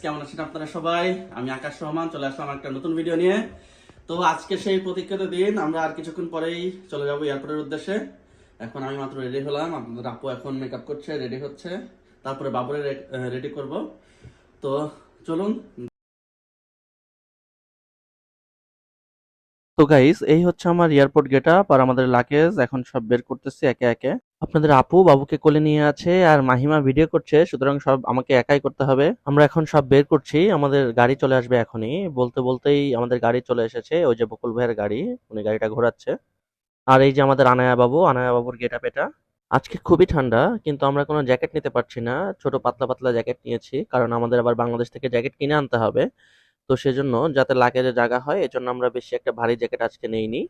কেমন আছেন আপনারা সবাই? আমি আকাশ রহমান চলে আসলাম একটা নতুন ভিডিও নিয়ে। তো আজকে সেই প্রতীক্ষিত দিন, আমরা আর কিছুক্ষণ পরেই চলে যাব এয়ারপোর্টের উদ্দেশ্যে। এখন আমি মাত্র রেডি হলাম, আপনাদের আপু এখন মেকআপ করছে, রেডি হচ্ছে, তারপরে বাবুরে রেডি করব। তো চলুন। তো গাইস, এই হচ্ছে আমার এয়ারপোর্ট গেট আপ আর আমাদের লাগেজ এখন সব বের করতেছি একে একে। আপনাদের আপু বাবুকে কোলে নিয়ে আছে আর মাহিমা ভিডিও করছে, সুতরাং সব আমাকে একাই করতে হবে। আমরা এখন সব বের করছি, আমাদের গাড়ি চলে আসবে এখনই। বলতে বলতেই আমাদের গাড়ি চলে এসেছে, ওই যে বকুল ভাইয়ের গাড়ি, উনি গাড়িটা ঘোরাচ্ছে। আর এই যে আমাদের আনায়া বাবুর গেট আপ এটা। আজকে খুবই ঠান্ডা, কিন্তু আমরা কোনো জ্যাকেট নিতে পারছি না, ছোট পাতলা পাতলা জ্যাকেট নিয়েছি, কারণ আমাদের আবার বাংলাদেশ থেকে জ্যাকেট কিনে আনতে হবে। তো সেজন্য যাতে লাগেজে জায়গা হয়, এজন্য আমরা বেশি একটা ভারী জ্যাকেট আজকে নেইনি।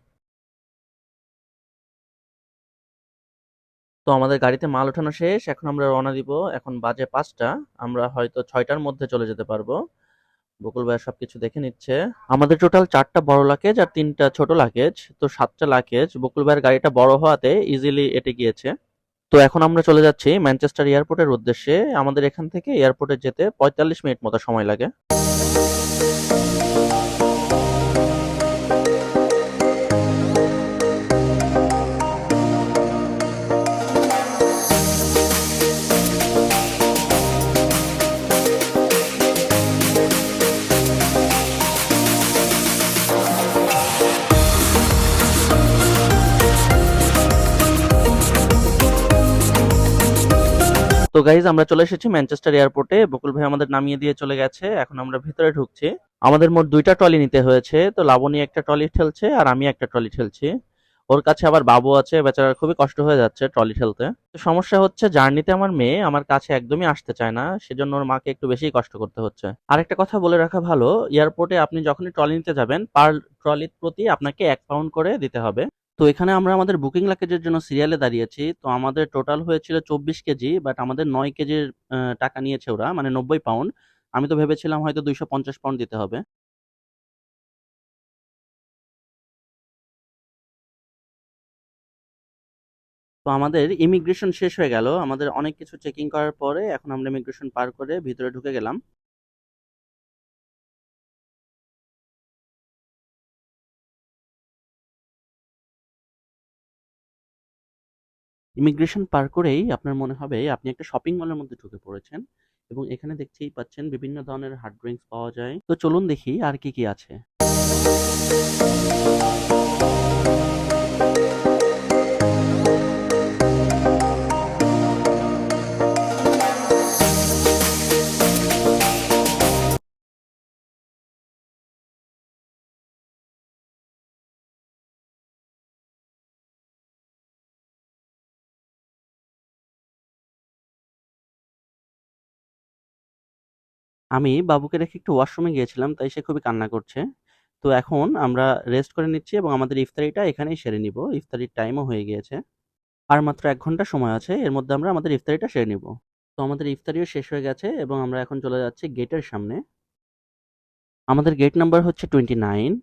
তো আমাদের গাড়িতে মাল ওঠানো শেষ, এখন আমরা রওনা দিব। এখন বাজে ৫টা, আমরা হয়তো ৬টার মধ্যে চলে যেতে পারবো। বকুল ভাইয়া সবকিছু দেখে নিচ্ছে। আমাদের টোটাল ৪টা বড় লাগেজ আর ৩টা ছোট লাগেজ, তো ৭টা লাগেজ। বকুল ভাইয়ের গাড়িটা বড় হওয়াতে ইজিলি এটে গিয়েছে। তো এখন আমরা চলে যাচ্ছি ম্যানচেস্টার এয়ারপোর্টের উদ্দেশ্যে। আমাদের এখান থেকে এয়ারপোর্টে যেতে ৪৫ মিনিট মতো সময় লাগে। তো গাইজ, আমরা চলে এসেছি ম্যানচেস্টার এয়ারপোর্টে। বকুল ভাই আমাদের নামিয়ে দিয়ে চলে গেছে, এখন আমরা ভিতরে ঢুকছি। আমাদের মোট ২টা ট্রলি নিতে হয়েছে, তো লাবণী একটা ট্রলি ঠেলছে আর আমি একটা ট্রলি ঠেলছি। ওর কাছে আবার বাবু আছে, বেচারার খুবই কষ্ট হয়ে যাচ্ছে ট্রলি ঠেলতে। তো সমস্যা হচ্ছে, জার্নিতে আমার মেয়ে আমার কাছে একদমই আসতে চায় না, সেজন্য ওর মাকে একটু বেশি কষ্ট করতে হচ্ছে। আরেকটা কথা বলে রাখা ভালো, এয়ারপোর্টে আপনি যখনই ট্রলি নিতে যাবেন, পার ট্রলির প্রতি আপনাকে ১ পাউন্ড করে দিতে হবে। তো এখানে আমরা আমাদের বুকিং লাগেজের জন্য সিরিয়ালে দাঁড়িয়েছি। তো আমাদের টোটাল হয়েছিল ২৪ কেজি, বাট আমাদের ৯ কেজির টাকা নিয়েছে ওরা, মানে ৯০ পাউন্ড। আমি তো ভেবেছিলাম হয়তো ২৫০ পাউন্ড দিতে হবে। তো আমাদের ইমিগ্রেশন শেষ হয়ে গেল, আমাদের অনেক কিছু চেকিং করার পরে এখন আমরা ইমিগ্রেশন পার করে ভিতরে ঢুকে গেলাম। ইমিগ্রেশন পার করেই আপনার মনে হবে আপনি একটা শপিং মলের মধ্যে ঢুকে পড়েছেন, এবং এখানে দেখতেই পাচ্ছেন বিভিন্ন ধরনের হার্ড ড্রিঙ্কস পাওয়া যায়। তো চলুন দেখি আর কি কি আছে। আমি বাবুকে রেখে একটু ওয়াশরুমে গিয়েছিলাম, তাই সে খুবই কান্না করছে। তো এখন আমরা রেস্ট করে নিচ্ছি এবং আমাদের ইফতারিটা এখানেই সেরে নিব। ইফতারির টাইমও হয়ে গিয়েছে। আর মাত্র ১ ঘন্টা সময় আছে, এর মধ্যে আমরা আমাদের ইফতারিটা সেরে নিব। তো আমাদের ইফতারিও শেষ হয়ে গেছে এবং আমরা এখন চলে যাচ্ছি গেটের সামনে। আমাদের গেট নাম্বার হচ্ছে 29।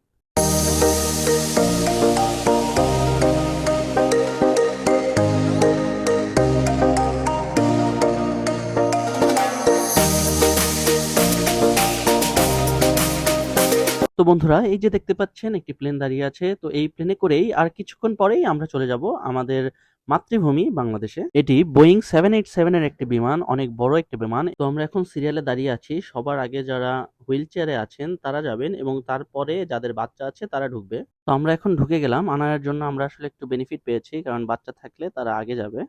তো বন্ধুরা, এই যে দেখতে পাচ্ছেন একটি প্লেন দাঁড়িয়ে আছে। তো এই প্লেনে করেই আর কিছুক্ষণ পরেই আমরা চলে যাব আমাদের মাতৃভূমি বাংলাদেশে। এটি বোয়িং 787 এর একটি বিমান, অনেক বড় একটি বিমান। তো আমরা এখন সিরিয়ালে দাঁড়িয়ে আছি, সবার আগে যারা হুইল চেয়ারে আছেন তারা যাবেন এবং তারপরে যাদের বাচ্চা আছে তারা ঢুকবে। তো আমরা এখন ঢুকে গেলাম। আনার জন্য আমরা আসলে একটু বেনিফিট পেয়েছি, কারণ বাচ্চা থাকলে তারা আগে যাবে।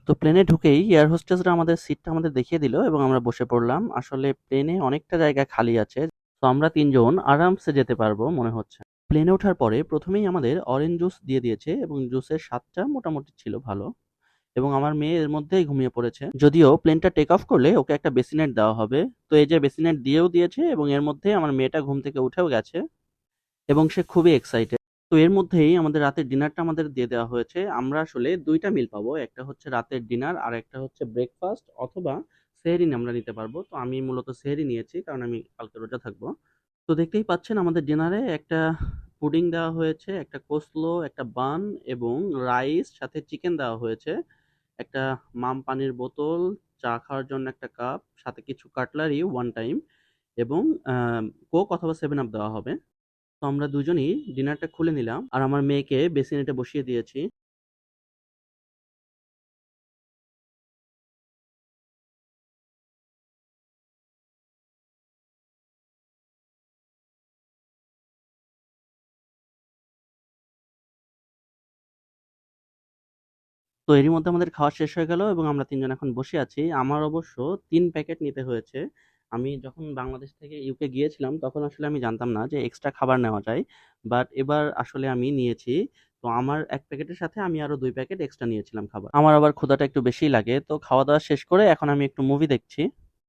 তো প্লেনে ঢুকেই এয়ার হোস্টেসরা আমাদের সিটটা আমাদের দেখিয়ে দিল এবং আমরা বসে পড়লাম। আসলে প্লেনে অনেকটা জায়গা খালি আছে, তো আমরা ৩ জন আরামসে যেতে পারবো মনে হচ্ছে। প্লেনে ওঠার পরে প্রথমেই আমাদের অরেঞ্জ জুস দিয়ে দিয়েছে এবং জুসের স্বাদটা মোটামুটি ছিল ভালো, এবং আমার মেয়ে এর মধ্যেই ঘুমিয়ে পড়েছে। যদিও প্লেনটা টেক অফ করলে ওকে একটা বেসিনেট দেওয়া হবে। তো এই যে বেসিনেট দিয়েও দিয়েছে এবং এর মধ্যে আমার মেয়েটা ঘুম থেকে উঠেও গেছে এবং সে খুবই এক্সাইটেড। তো এর মধ্যেই আমাদের রাতের ডিনারটা আমাদের দিয়ে দেওয়া হয়েছে। আমরা আসলে ২টা মিল পাবো, একটা হচ্ছে রাতের ডিনার আর একটা হচ্ছে ব্রেকফাস্ট অথবা সেহরি আমরা নিতে পারবো। তো আমি মূলত সেহরি নিয়েছি, কারণ আমি কালকে রোজা থাকবো। তো দেখতেই পাচ্ছেন আমাদের ডিনারে একটা পুডিং দেওয়া হয়েছে, একটা কোসলো, একটা বান এবং রাইস, সাথে চিকেন দেওয়া হয়েছে, একটা মাম পানির বোতল, চা খাওয়ার জন্য একটা কাপ, সাথে কিছু কাটলারি ওয়ান টাইম, এবং কোক অথবা 7 আপ দেওয়া হবে। তো আমরা দুজনই ডিনারটা খুলে নিলাম আর আমার মেয়েকে বেসিনেটে বসিয়ে দিয়েছি। তো এরই মধ্যে আমাদের খাওয়া শেষ হয়ে গেল এবং আমরা ৩ জন এখন বসে আছি। আমার অবশ্য ৩ প্যাকেট নিতে হয়েছে। আমি যখন বাংলাদেশ থেকে ইউকে গিয়েছিলাম তখন আসলে আমি জানতাম না যে এক্সট্রা খাবার নেওয়া যায়। বাট এবার আসলে আমি নিয়েছি। তো আমার ১ প্যাকেটের সাথে আমি আরো ২ প্যাকেট এক্সট্রা নিয়েছিলাম খাবার। আমার আবার ক্ষুধাটা একটু বেশিই লাগে। তো খাওয়া-দাওয়া শেষ করে এখন আমি একটু মুভি দেখছি।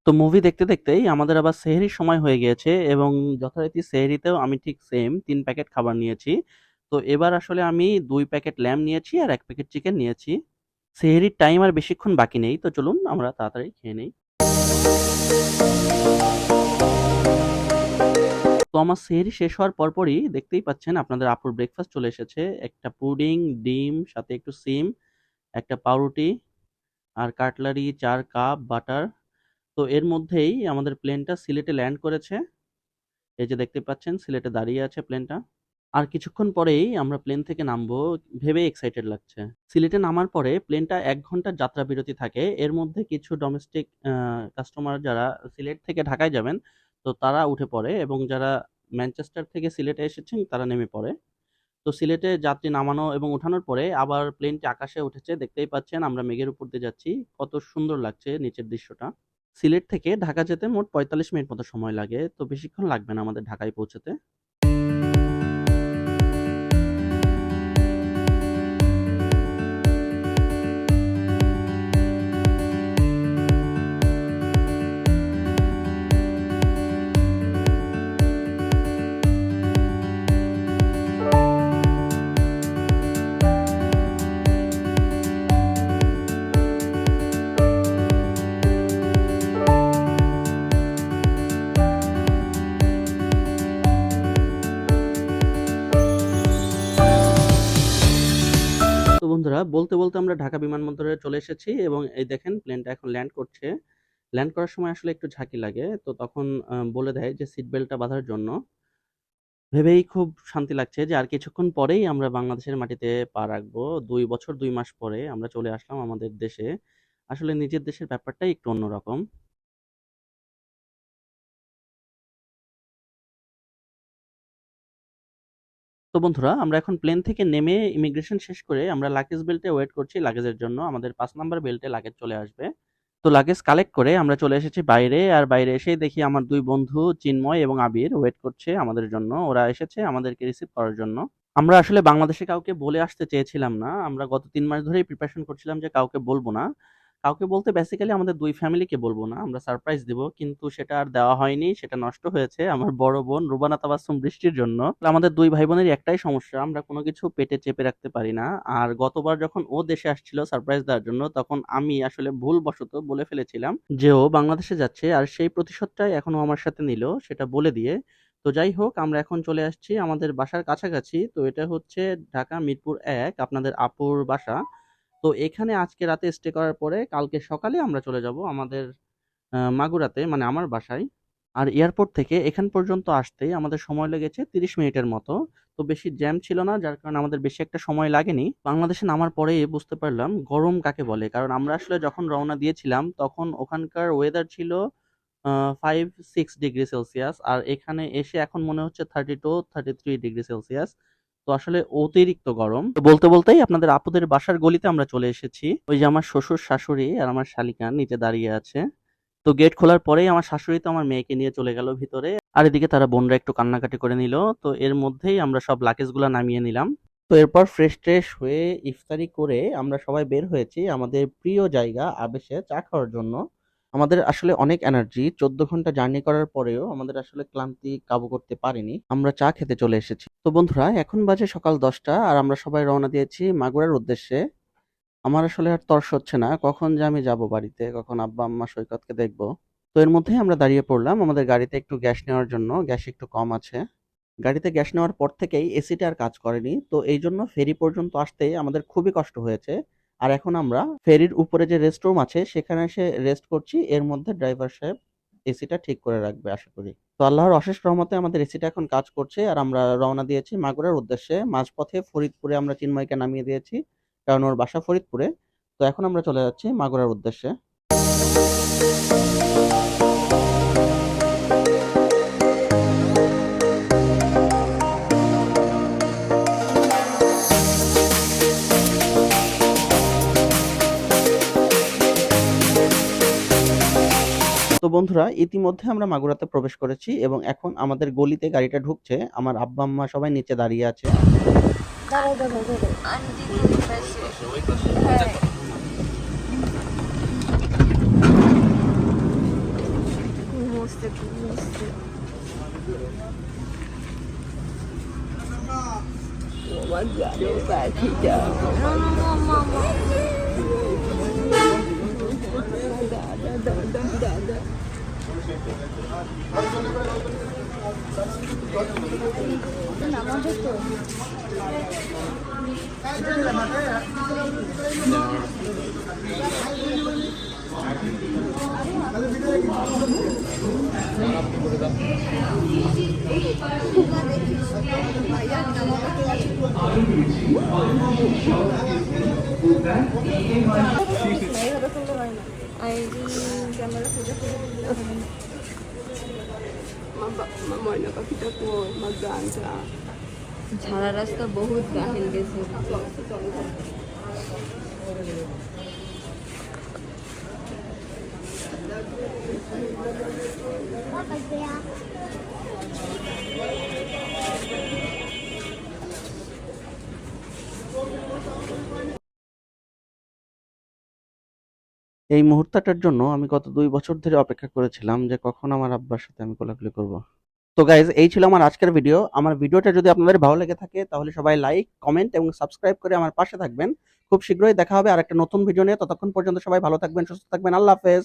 তো মুভি দেখতে দেখতেই আমাদের আবার সেহরির সময় হয়ে গিয়েছে এবং যথারীতি সেহরিতেও আমি ঠিক সেম ৩ প্যাকেট খাবার নিয়েছি। তো এবার আসলে আমি ২ প্যাকেট ল্যাম্ব নিয়েছি আর ১ প্যাকেট চিকেন নিয়েছি। সেহরির টাইম আর বেশিক্ষণ বাকি নেই। তো চলুন আমরা তাড়াতাড়ি খেয়ে নেই। তো আমার সেহরি শেষ হওয়ার পরপরই দেখতেই পাচ্ছেন আপনাদের আপুর ব্রেকফাস্ট চলে এসেছে। একটা পুডিং, ডিম, সাথে একটু সিম, একটা পাউরুটি আর কাটলারি, ৪ কাপ বাটার। তো এর মধ্যেই আমাদের প্লেনটা সিলেটে ল্যান্ড করেছে। এই যে দেখতে পাচ্ছেন সিলেটে দাঁড়িয়ে আছে প্লেনটা। আর কিছুক্ষণ পরেই আমরা প্লেন থেকে নামবো ভেবে এক্সাইটেড লাগছে। সিলেটে নামার পরে প্লেনটা ১ ঘন্টার যাত্রা বিরতি থাকে। এর মধ্যে কিছু ডোমেস্টিক কাস্টমার যারা সিলেট থেকে ঢাকায় যাবেন, তো তারা উঠে পড়ে এবং যারা ম্যানচেস্টার থেকে সিলেটে এসেছেন তারা নেমে পড়ে। তো সিলেটে যাত্রী নামানো এবং ওঠানোর পরে আবার প্লেনটি আকাশে উঠেছে। দেখতেই পাচ্ছেন আমরা মেঘের উপর দিয়ে যাচ্ছি। কত সুন্দর লাগছে নিচের দৃশ্যটা। সিলেট থেকে ঢাকা যেতে মোট ৪৫ মিনিট মতো সময় লাগে। তো বেশিক্ষণ লাগবে না আমাদের ঢাকায় পৌঁছাতে। তো বন্ধুরা বলতে আমরা ঢাকা বিমানবন্দরে চলে এসেছি এবং এই দেখেন প্লেনটা এখন ল্যান্ড করছে। ল্যান্ড করার সময় আসলে একটু ঝাঁকি লাগে। তো তখন বলে দেয় যে সিট বেল্টটা বাঁধার জন্য। ভেবেই খুব শান্তি লাগছে যে আর কিছুক্ষণ পরেই আমরা বাংলাদেশের মাটিতে পা রাখবো। ২ বছর ২ মাস পরে আমরা চলে আসলাম আমাদের দেশে। আসলে নিজের দেশের ব্যাপারটাই একটু অন্যরকম। তো বন্ধুরা আমরা এখন প্লেন থেকে নেমে ইমিগ্রেশন শেষ করে আমরা লাগেজ বেল্টে ওয়েট করছি লাগেজের জন্য। আমাদের ৫ নাম্বার বেল্টে লাগেজ চলে আসবে। তো লাগেজ কালেক্ট করে আমরা চলে এসেছি বাইরে। আর বাইরে এসেই দেখি আমার ২ বন্ধু চিন্ময় এবং আবির ওয়েট করছে আমাদের জন্য। ওরা এসেছে আমাদেরকে রিসিভ করার জন্য। আমরা আসলে বাংলাদেশে কাউকে বলে আসতে চেয়েছিলাম না। আমরা গত ৩ মাস ধরেই প্রিপারেশন করছিলাম যে কাউকে বলব না। কাউকে বলতে বেসিক্যালি আমাদের ২ ফ্যামিলিকে বলব না। আমরা সারপ্রাইজ দিব। কিন্তু সেটা আর দেওয়া হয়নি। সেটা নষ্ট হয়েছে আমার বড় বোন রুবানা তাবাসসুম বৃষ্টির জন্য। আমাদের ২ ভাই বোনেরই একটাই সমস্যা। আমরা কোনো কিছু পেটে চেপে রাখতে পারি না। আর গতবার যখন ও দেশে আসছিল সারপ্রাইজ দেওয়ার জন্য তখন আমি আসলে ভুলবশত বলে ফেলেছিলাম যে ও বাংলাদেশে যাচ্ছে। আর সেই প্রতিশোধটাই এখন ও আমার সাথে নিল সেটা বলে দিয়ে। তো যাই হোক আমরা এখন চলে আসছি আমাদের বাসার কাছাকাছি। তো এটা হচ্ছে ঢাকা মিরপুর ১ আপনাদের আপুর বাসা। তো এখানে আজকে রাতে স্টে করার পরে কালকে সকালে আমরা চলে যাব আমাদের মাগুরাতে মানে আমার বাসায়। আর এয়ারপোর্ট থেকে এখান পর্যন্ত আসতেই আমাদের সময় লেগেছে ৩০ মিনিটের মতো। তো বেশি জ্যাম ছিল না যার কারণে আমাদের বেশি একটা সময় লাগেনি। বাংলাদেশে নামার পরেই বুঝতে পারলাম গরম কাকে বলে। কারণ আমরা আসলে যখন রওনা দিয়েছিলাম তখন ওখানকার ওয়েদার ছিল ৫-৬ ডিগ্রি সেলসিয়াস আর এখানে এসে এখন মনে হচ্ছে ৩২-৩৩ ডিগ্রি সেলসিয়াস। তো আসলে অতিরিক্ত গরম। তো বলতেই আপনাদের আপুদের বাসার গলিতে আমরা চলে এসেছি। ওই যে আমার শ্বশুর শাশুড়ি আর আমার শালিকা নিচে দাঁড়িয়ে আছে। তো গেট খোলার পরেই আমার শাশুড়ি তো আমার মেয়েকে নিয়ে চলে গেল ভিতরে। আর এদিকে তারা বোনরা একটু কান্নাকাটি করে নিল। তো এর মধ্যেই আমরা সব লাগেজগুলা নামিয়ে নিলাম। তো এরপর ফ্রেশ হয়ে ইফতারি করে আমরা সবাই বের হয়েছি আমাদের প্রিয় জায়গা আবেশে চা খাওয়ার জন্য। আমাদের আসলে অনেক এনার্জি ১৪ ঘন্টা জার্নি করার পরেও আমাদের আসলে ক্লান্তি কাবু করতে পারিনি। আমরা চা খেতে চলে এসেছি। তো বন্ধুরা এখন বাজে সকাল ১০টা আর আমরা সবাই রওনা দিয়েছি মাগুরার উদ্দেশ্যে। আমার আসলে আর তর্স হচ্ছে না কখন যে আমি যাব বাড়িতে, কখন আব্বা আম্মা সৈকতকে দেখবো। তো এর মধ্যেই আমরা দাঁড়িয়ে পড়লাম আমাদের গাড়িতে একটু গ্যাস নেওয়ার জন্য। গ্যাস একটু কম আছে। গাড়িতে গ্যাস নেওয়ার পর থেকেই এসিটা আর কাজ করেনি। তো এই জন্য ফেরি পর্যন্ত আসতেই আমাদের খুবই কষ্ট হয়েছে। আর এখন আমরা ফেরির উপরে যে রেস্ট রুম আছে সেখানে এসে রেস্ট করছি। এর মধ্যে ড্রাইভার সাহেব এসিটা ঠিক করে রাখবে আশা করি। তো আল্লাহর অশেষ রহমতে আমাদের এসিটা এখন কাজ করছে আর আমরা রওনা দিয়েছি মাগুরার উদ্দেশ্যে। মাঝপথে ফরিদপুরে আমরা চিন্ময়কে নামিয়ে দিয়েছি, কারণ ওর বাসা ফরিদপুরে। তো এখন আমরা চলে যাচ্ছি মাগুরার উদ্দেশ্যে। তো বন্ধুরা, ইতিমধ্যে আমরা মাগুরাতে প্রবেশ করেছি এবং এখন আমাদের গলিতে গাড়িটা ঢুকছে। আমার আব্বা আম্মা সবাই নিচে দাঁড়িয়ে আছে। দাঁড়াও দাঁড়াও দাঁড়াও আন্টি তো ওই পাশে। হ্যাঁ মস্ত মস্ত মামা আমাদের তো Mamãe, não fica com uma ganja. ঝাড়া রাস্তা বহুত গাহিল গেছে। এই মুহূর্তটার জন্য আমি গত 2 বছর ধরে অপেক্ষা করেছিলাম যে কখন আমার আব্বার সাথে আমি কোলাকুলি করব। তো গাইজ, এই ছিল আমার আজকের ভিডিও। আমার ভিডিওটা যদি আপনাদের ভালো লেগে থাকে তাহলে সবাই লাইক, কমেন্ট এবং সাবস্ক্রাইব করে আমার পাশে থাকবেন। খুব শীঘ্রই দেখা হবে আরেকটা নতুন ভিডিও নিয়ে। ততক্ষণ পর্যন্ত সবাই ভালো থাকবেন, সুস্থ থাকবেন। আল্লাহ হাফেজ।